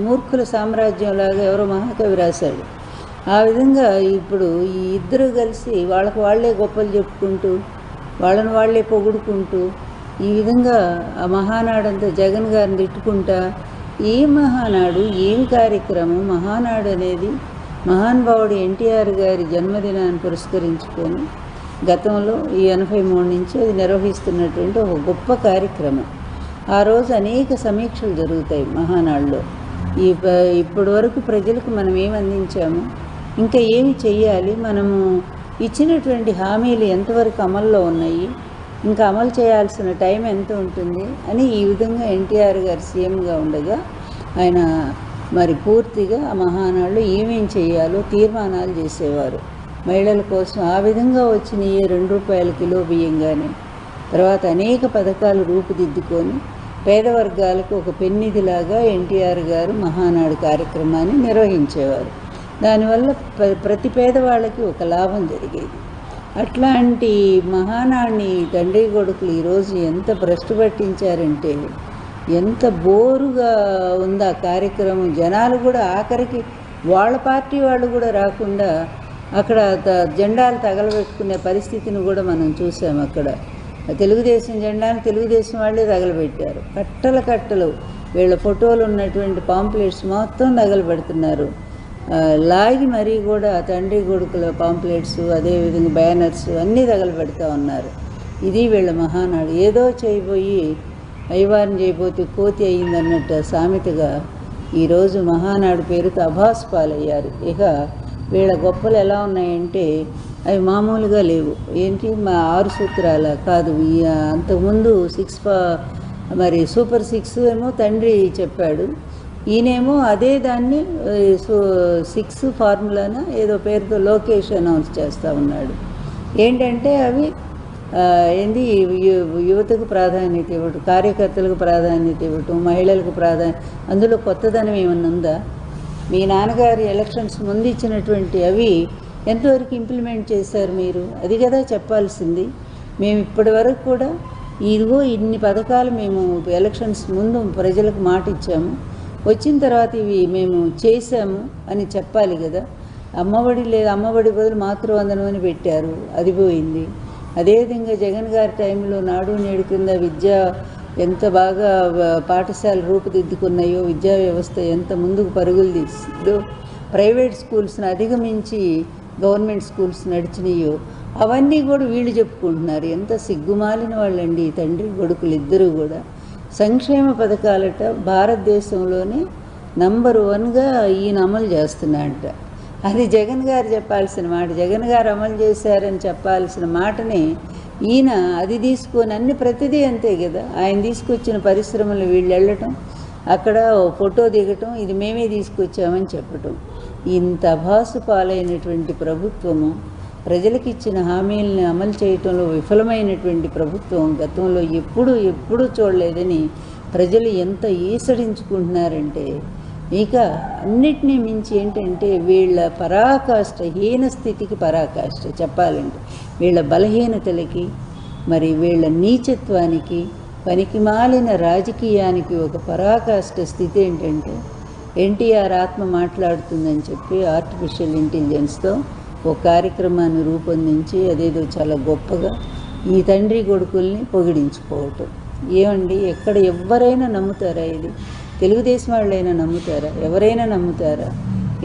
మూర్ఖుల సామ్రాజ్యంలాగా ఎవరో మహాకవి రాశాడు. ఆ విధంగా ఇప్పుడు ఈ ఇద్దరు కలిసి వాళ్ళకు వాళ్ళే గొప్పలు చెప్పుకుంటూ వాళ్ళని వాళ్ళే పొగుడుకుంటూ ఈ విధంగా ఆ మహానాడంతా జగన్ గారిని తిట్టుకుంటా ఏ మహానాడు ఏమి కార్యక్రమం. మహానాడు అనేది మహానుభావుడు ఎన్టీఆర్ గారి జన్మదినాన్ని పురస్కరించుకొని గతంలో ఈ 83 నుంచి అది నిర్వహిస్తున్నటువంటి ఒక గొప్ప కార్యక్రమం. ఆ రోజు అనేక సమీక్షలు జరుగుతాయి మహానాడులో. ఇప్పటి వరకు ప్రజలకు మనం ఏమి అందించాము, ఇంకా ఏమి చెయ్యాలి, మనము ఇచ్చినటువంటి హామీలు ఎంతవరకు అమల్లో ఉన్నాయి, ఇంకా అమలు చేయాల్సిన టైం ఎంత ఉంటుంది అని ఈ విధంగా ఎన్టీఆర్ గారు సీఎంగా ఉండగా ఆయన మరి పూర్తిగా ఆ మహానాడులో ఏమేం చేయాలో తీర్మానాలు చేసేవారు మహిళల కోసం. ఆ విధంగా వచ్చిన ఈ ₹2 కిలో బియ్యం కానీ తర్వాత అనేక పథకాలు రూపుదిద్దుకొని పేద వర్గాలకు ఒక పెన్నిధిలాగా ఎన్టీఆర్ గారు మహానాడు కార్యక్రమాన్ని నిర్వహించేవారు. దానివల్ల ప్రతి పేదవాళ్ళకి ఒక లాభం జరిగేది. అట్లాంటి మహానాడిని తండ్రి కొడుకులు ఈరోజు ఎంత భ్రష్టు పట్టించారంటే ఎంత బోరుగా ఉంది ఆ కార్యక్రమం. జనాలు కూడా ఆఖరికి వాళ్ళ పార్టీ వాళ్ళు కూడా రాకుండా అక్కడ జెండాలు తగలబెట్టుకునే పరిస్థితిని కూడా మనం చూసాం. అక్కడ తెలుగుదేశం జెండాను తెలుగుదేశం వాళ్ళే తగలబెట్టారు. కట్టలు వీళ్ళ ఫోటోలు ఉన్నటువంటి పాంప్లెట్స్ మొత్తం తగలబెడుతున్నారు. లాగి మరీ కూడా తండ్రి కొడుకుల పాంప్లెట్స్ అదేవిధంగా బ్యానర్స్ అన్నీ తగలబెడతా ఉన్నారు. ఇది వీళ్ళ మహానాడు. ఏదో చేయబోయి అయ్యవారిని చేయబోతే కోతి అయిందన్నట్టు సామెతగా ఈరోజు మహానాడు పేరుతో అభాస్ పాలయ్యారు. ఇక వీళ్ళ గొప్పలు ఎలా ఉన్నాయంటే అవి మామూలుగా లేవు. ఏంటి మా 6 సూత్రాల కాదు, అంతకుముందు మరి సూపర్ 6 ఏమో తండ్రి చెప్పాడు, ఈయనేమో అదే దాన్ని 6 ఫార్ములాన ఏదో పేరుతో లోకేష్ అనౌన్స్ చేస్తూ ఉన్నాడు. ఏంటంటే అవి ఏంది యువతకు ప్రాధాన్యత ఇవ్వటం, కార్యకర్తలకు ప్రాధాన్యత ఇవ్వటం, మహిళలకు అందులో కొత్తదనం ఏమన్నా ఉందా? మీ నాన్నగారి ఎలక్షన్స్ ముందు ఇచ్చినటువంటి అవి ఎంతవరకు ఇంప్లిమెంట్ చేశారు మీరు? అది కదా చెప్పాల్సింది. మేము ఇప్పటి వరకు కూడా ఇదిగో ఇన్ని పథకాలు మేము ఎలక్షన్స్ ముందు ప్రజలకు మాట ఇచ్చాము, వచ్చిన తర్వాత ఇవి మేము చేశాము అని చెప్పాలి కదా. అమ్మఒడి లేదు, అమ్మఒడి బదులు మాతృవందనం అని పెట్టారు, అది పోయింది. అదేవిధంగా జగన్ గారి టైంలో నాడు నేడు కింద విద్య ఎంత బాగా పాఠశాలలు రూపుదిద్దుకున్నాయో, విద్యా వ్యవస్థ ఎంత ముందుకు పరుగులు తీస్తుందో, ప్రైవేట్ స్కూల్స్ని అధిగమించి గవర్నమెంట్ స్కూల్స్ నడిచినాయో అవన్నీ కూడా వీళ్ళు చెప్పుకుంటున్నారు. ఎంత సిగ్గుమాలిన వాళ్ళండి తండ్రి కొడుకులు ఇద్దరూ కూడా. సంక్షేమ పథకాలట భారతదేశంలోనే నంబర్ 1గా ఈయన అమలు చేస్తున్నాడట. అది జగన్ గారు చెప్పాల్సిన మాట. జగన్ గారు అమలు చేశారని చెప్పాల్సిన మాటని ఈయన అది తీసుకొని అన్ని ప్రతిదీ అంతే కదా. ఆయన తీసుకొచ్చిన పరిశ్రమలు వీళ్ళు వెళ్ళటం, అక్కడ ఫోటో దిగటం, ఇది మేమే తీసుకొచ్చామని చెప్పటం. ఇంత అభాసు పాలైనటువంటి ప్రభుత్వము, ప్రజలకు ఇచ్చిన హామీలను అమలు చేయటంలో విఫలమైనటువంటి ప్రభుత్వం గతంలో ఎప్పుడూ చూడలేదని ప్రజలు ఎంత ఈసడించుకుంటున్నారంటే, ఇక అన్నిటినీ మించి ఏంటంటే వీళ్ళ పరాకాష్ట, హీన స్థితికి పరాకాష్ట చెప్పాలంటే, వీళ్ళ బలహీనతలకి మరి వీళ్ళ నీచత్వానికి పనికిమాలిన రాజకీయానికి ఒక పరాకాష్ట స్థితి ఏంటంటే, ఎన్టీఆర్ ఆత్మ మాట్లాడుతుందని చెప్పి ఆర్టిఫిషియల్ ఇంటెలిజెన్స్తో ఒక కార్యక్రమాన్ని రూపొందించి అదేదో చాలా గొప్పగా ఈ తండ్రి కొడుకుల్ని పొగిడించుకోవటం. ఏమండి, ఎక్కడ ఎవరైనా నమ్ముతారా? ఇది తెలుగుదేశం వాళ్ళైనా నమ్ముతారా? ఎవరైనా నమ్ముతారా?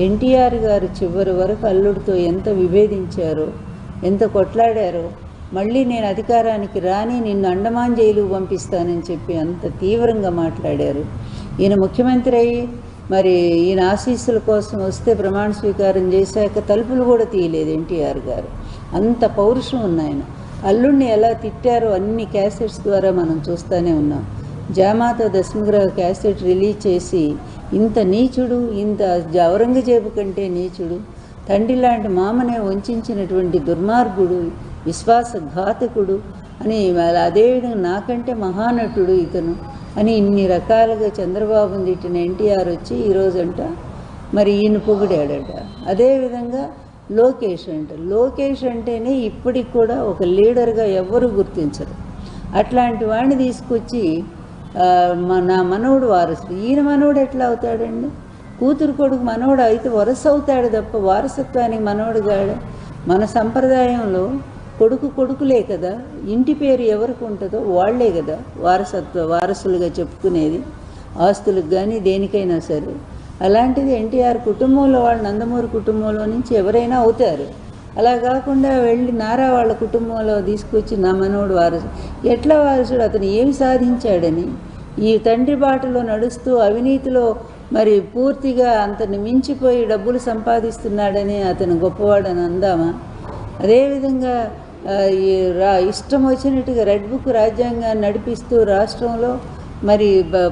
ఎన్టీఆర్ గారు చివరి వరకు అల్లుడితో ఎంత విభేదించారో, ఎంత కొట్లాడారో, మళ్ళీ నేను అధికారానికి రాని నిన్ను అండమాన్ జైలుకు పంపిస్తానని చెప్పి అంత తీవ్రంగా మాట్లాడారు. ఈయన ముఖ్యమంత్రి అయ్యి మరి ఈయన ఆశీస్సుల కోసం వస్తే ప్రమాణ స్వీకారం చేశాక తలుపులు కూడా తీయలేదు ఎన్టీఆర్ గారు. అంత పౌరుషం ఉన్నాయన. అల్లుడిని ఎలా తిట్టారో అన్ని క్యాసెట్స్ ద్వారా మనం చూస్తూనే ఉన్నాం. జామాత దశమగ్రహ క్యాసెట్ రిలీజ్ చేసి ఇంత నీచుడు, ఇంత ఔరంగజేబు కంటే నీచుడు, తండ్రి లాంటి మామనే వంచినటువంటి దుర్మార్గుడు, విశ్వాసఘాతకుడు అని, అదేవిధంగా నాకంటే మహానటుడు ఇతను అని ఇన్ని రకాలుగా చంద్రబాబుని తిట్టిన ఎన్టీఆర్ వచ్చి ఈరోజంట మరి ఈయన పొగిడాడట. అదేవిధంగా లోకేష్ అంటేనే ఇప్పటికి కూడా ఒక లీడర్గా ఎవ్వరూ గుర్తించరు. అట్లాంటి వాడిని తీసుకొచ్చి నా మనవడు వారసుడు. ఈయన మనవడు ఎట్లా అవుతాడండి? కూతురు కొడుకు మనవడు అయితే వరస అవుతాడు తప్ప వారసత్వానికి మనవడు కాడు. మన సంప్రదాయంలో కొడుకులే కదా, ఇంటి పేరు ఎవరికి ఉంటుందో వాళ్లే కదా వారసులుగా చెప్పుకునేది, ఆస్తులకు కానీ దేనికైనా సరే. అలాంటిది ఎన్టీఆర్ కుటుంబంలో వాళ్ళు నందమూరి కుటుంబంలో నుంచి ఎవరైనా అవుతారు. అలా కాకుండా వెళ్ళి నారా వాళ్ళ కుటుంబంలో తీసుకొచ్చి నా మనవడు వారసుడు. ఎట్లా వారసుడు? అతను ఏమి సాధించాడని ఈ తండ్రి బాటలో నడుస్తూ అవినీతిలో మరి పూర్తిగా అంతని మించిపోయి డబ్బులు సంపాదిస్తున్నాడని అతను గొప్పవాడని అందామా? అదేవిధంగా ఇష్టం వచ్చినట్టుగా రెడ్ బుక్ రాజ్యాంగాన్ని నడిపిస్తూ రాష్ట్రంలో మరి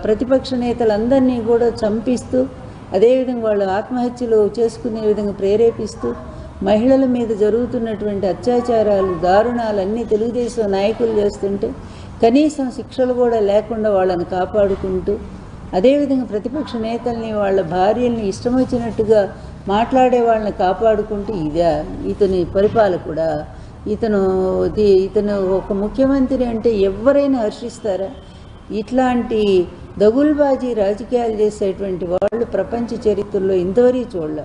ప్రతిపక్ష నేతలందరినీ కూడా చంపిస్తూ, అదేవిధంగా వాళ్ళు ఆత్మహత్యలు చేసుకునే విధంగా ప్రేరేపిస్తూ, మహిళల మీద జరుగుతున్నటువంటి అత్యాచారాలు, దారుణాలన్నీ తెలుగుదేశం నాయకులు చేస్తుంటే కనీసం శిక్షలు కూడా లేకుండా వాళ్ళని కాపాడుకుంటూ, అదేవిధంగా ప్రతిపక్ష నేతల్ని వాళ్ళ భార్యల్ని ఇష్టం వచ్చినట్టుగా మాట్లాడే వాళ్ళని కాపాడుకుంటూ, ఇతని పరిపాలకుడా? ఇతను ఒక ముఖ్యమంత్రి అంటే ఎవరైనా హర్షిస్తారా? ఇట్లాంటి దగుల్బాజీ రాజకీయాలు చేసేటువంటి వాళ్ళు ప్రపంచ చరిత్రలో ఇంతవరకు చూడలే.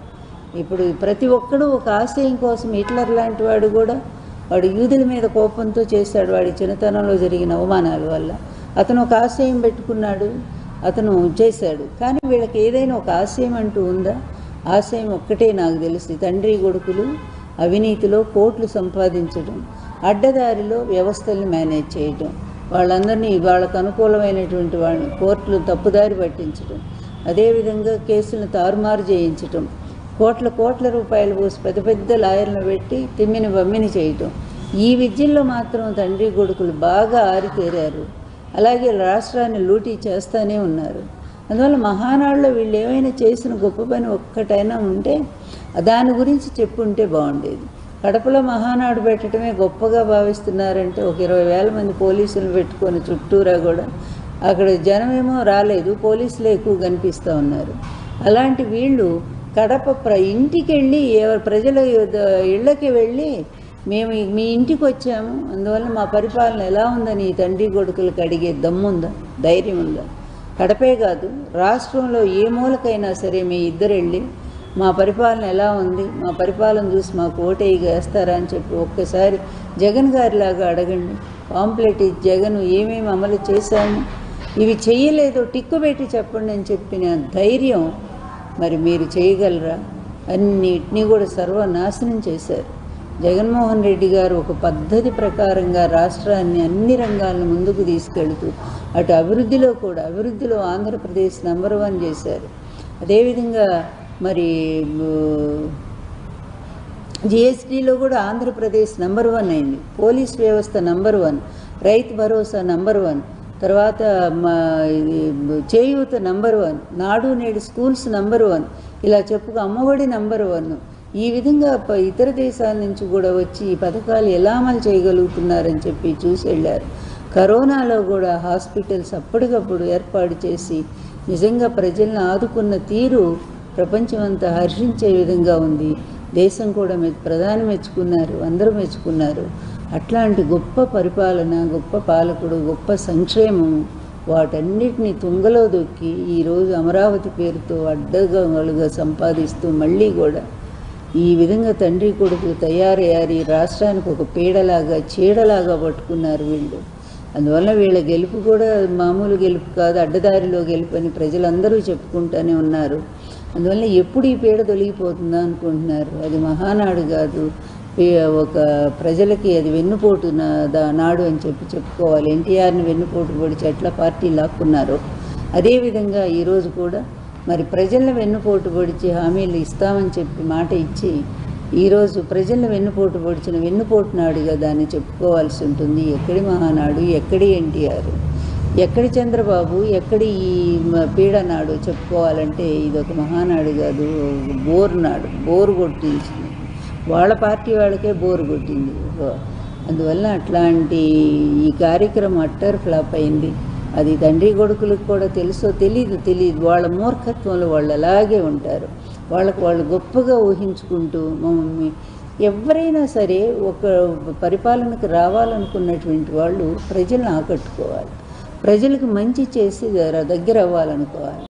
ఇప్పుడు ప్రతి ఒక్కడూ ఒక ఆశయం కోసం, హిట్లర్ లాంటి వాడు కూడా వాడు యూదుల మీద కోపంతో చేశాడు. వాడి చిన్నతనంలో జరిగిన అవమానాల వల్ల అతను ఒక ఆశయం పెట్టుకున్నాడు, అతను చేశాడు. కానీ వీళ్ళకి ఏదైనా ఒక ఆశయం అంటూ ఉందా? ఆశయం ఒక్కటే నాకు తెలిసి, తండ్రి కొడుకులు అవినీతిలో కోట్లు సంపాదించడం, అడ్డదారిలో వ్యవస్థల్ని మేనేజ్ చేయటం, వాళ్ళందరినీ వాళ్ళకు అనుకూలమైనటువంటి వాళ్ళని కోర్టులు తప్పుదారి పట్టించడం, అదేవిధంగా కేసులను తారుమారు చేయించటం, కోట్ల రూపాయలు పోసి పెద్ద పెద్ద లాయర్లను పెట్టి తిమ్మిని బమ్మిని చేయటం. ఈ విద్యల్లో మాత్రం తండ్రి కొడుకులు బాగా ఆరితేరారు. అలాగే రాష్ట్రాన్ని లూటీ చేస్తూనే ఉన్నారు. అందువల్ల మహానాడులో వీళ్ళు ఏమైనా చేసిన గొప్ప పని ఒక్కటైనా ఉంటే దాని గురించి చెప్పుంటే బాగుండేది. కడపలో మహానాడు పెట్టడమే గొప్పగా భావిస్తున్నారంటే ఒక 20,000 మంది పోలీసులు పెట్టుకొని చుట్టూరా కూడా అక్కడ జనమేమో రాలేదు, పోలీసులే ఎక్కువ కనిపిస్తూ ఉన్నారు. అలాంటి వీళ్ళు కడప ఇంటికి వెళ్ళి ప్రజల ఇళ్ళకి వెళ్ళి మేము మీ ఇంటికి వచ్చాము, అందువల్ల మా పరిపాలన ఎలా ఉందని తండ్రి కొడుకులకు అడిగే దమ్ముందా, ధైర్యం ఉందా? కడపే కాదు, రాష్ట్రంలో ఏ మూలకైనా సరే మీ ఇద్దరు వెళ్ళి మా పరిపాలన ఎలా ఉంది, మా పరిపాలన చూసి మాకు ఓటేయి వేస్తారా అని చెప్పి ఒక్కసారి జగన్ గారిలాగా అడగండి. పాంప్లెట్ జగన్ ఏమేమి అమలు చేశాము, ఇవి చేయలేదో టిక్కు పెట్టి చెప్పండి అని చెప్పిన ధైర్యం మరి మీరు చేయగలరా? అన్నిటినీ కూడా సర్వనాశనం చేశారు. జగన్మోహన్ రెడ్డి గారు ఒక పద్ధతి ప్రకారంగా రాష్ట్రాన్ని అన్ని రంగాలను ముందుకు తీసుకెళ్తూ అటు అభివృద్ధిలో ఆంధ్రప్రదేశ్ నంబర్ 1 చేశారు. అదేవిధంగా మరి జిఎస్టీలో కూడా ఆంధ్రప్రదేశ్ నంబర్ 1 అయింది. పోలీస్ వ్యవస్థ నంబర్ 1, రైతు భరోసా నంబర్ 1, తర్వాత చేయూత నంబర్ 1, నాడు నేడు స్కూల్స్ నంబర్ 1, ఇలా చెప్పుకు అమ్మఒడి నంబర్ 1. ఈ విధంగా ఇతర దేశాల నుంచి కూడా వచ్చి ఈ పథకాలు ఎలా అమలు చేయగలుగుతున్నారని చెప్పి చూసి వెళ్ళారు. కరోనాలో కూడా హాస్పిటల్స్ అప్పటికప్పుడు ఏర్పాటు చేసి నిజంగా ప్రజలను ఆదుకున్న తీరు ప్రపంచమంతా హర్షించే విధంగా ఉంది. దేశం కూడా ప్రధాని మెచ్చుకున్నారు, అందరూ మెచ్చుకున్నారు. అట్లాంటి గొప్ప పరిపాలన, గొప్ప పాలకుడు, గొప్ప సంక్షేమం, వాటన్నిటిని తుంగలో దొక్కి ఈరోజు అమరావతి పేరుతో అడ్డగోలుగా సంపాదిస్తూ మళ్ళీ కూడా ఈ విధంగా తండ్రి కొడుకు తయారయ్యారు. ఈ రాష్ట్రానికి ఒక పీడలాగా చీడలాగా పట్టుకున్నారు వీళ్ళు. అందువల్ల వీళ్ళ గెలుపు కూడా మామూలు గెలుపు కాదు, అడ్డదారిలో గెలుపు అని ప్రజలందరూ చెప్పుకుంటూనే ఉన్నారు. అందువల్ల ఎప్పుడు ఈ పీడ తొలగిపోతుందా అనుకుంటున్నారు. అది మహానాడు కాదు, ఒక ప్రజలకి అది వెన్నుపోటు నాడు అని చెప్పుకోవాలి. ఎన్టీఆర్ని వెన్నుపోటు పొడిచి ఎట్లా పార్టీ లాక్కున్నారో అదేవిధంగా ఈరోజు కూడా మరి ప్రజలను వెన్నుపోటు పొడిచి హామీలు ఇస్తామని చెప్పి మాట ఇచ్చి ఈరోజు ప్రజలను వెన్నుపోటు పొడిచిన వెన్నుపోటు నాడుగా దాన్ని చెప్పుకోవాల్సి ఉంటుంది. ఎక్కడి మహానాడు, ఎక్కడి ఎన్టీఆర్, ఎక్కడి చంద్రబాబు, ఎక్కడి ఈ పీడనాడు చెప్పుకోవాలంటే ఇదొక మహానాడు కాదు, బోరు కొట్టించింది. వాళ్ళ పార్టీ వాళ్ళకే బోరు కొట్టింది. అందువల్ల అట్లాంటి ఈ కార్యక్రమం అట్టర్ ఫ్లాప్ అయింది. అది తండ్రి కొడుకులకు కూడా తెలుసో తెలియదు. వాళ్ళ మూర్ఖత్వంలో వాళ్ళు అలాగే ఉంటారు. వాళ్ళు గొప్పగా ఊహించుకుంటూ ఎవరైనా సరే ఒక పరిపాలనకు రావాలనుకున్నటువంటి వాళ్ళు ప్రజలను ఆకట్టుకోవాలి. ప్రజలకు మంచి చేసి దగ్గర అవ్వాలనుకోవాలి.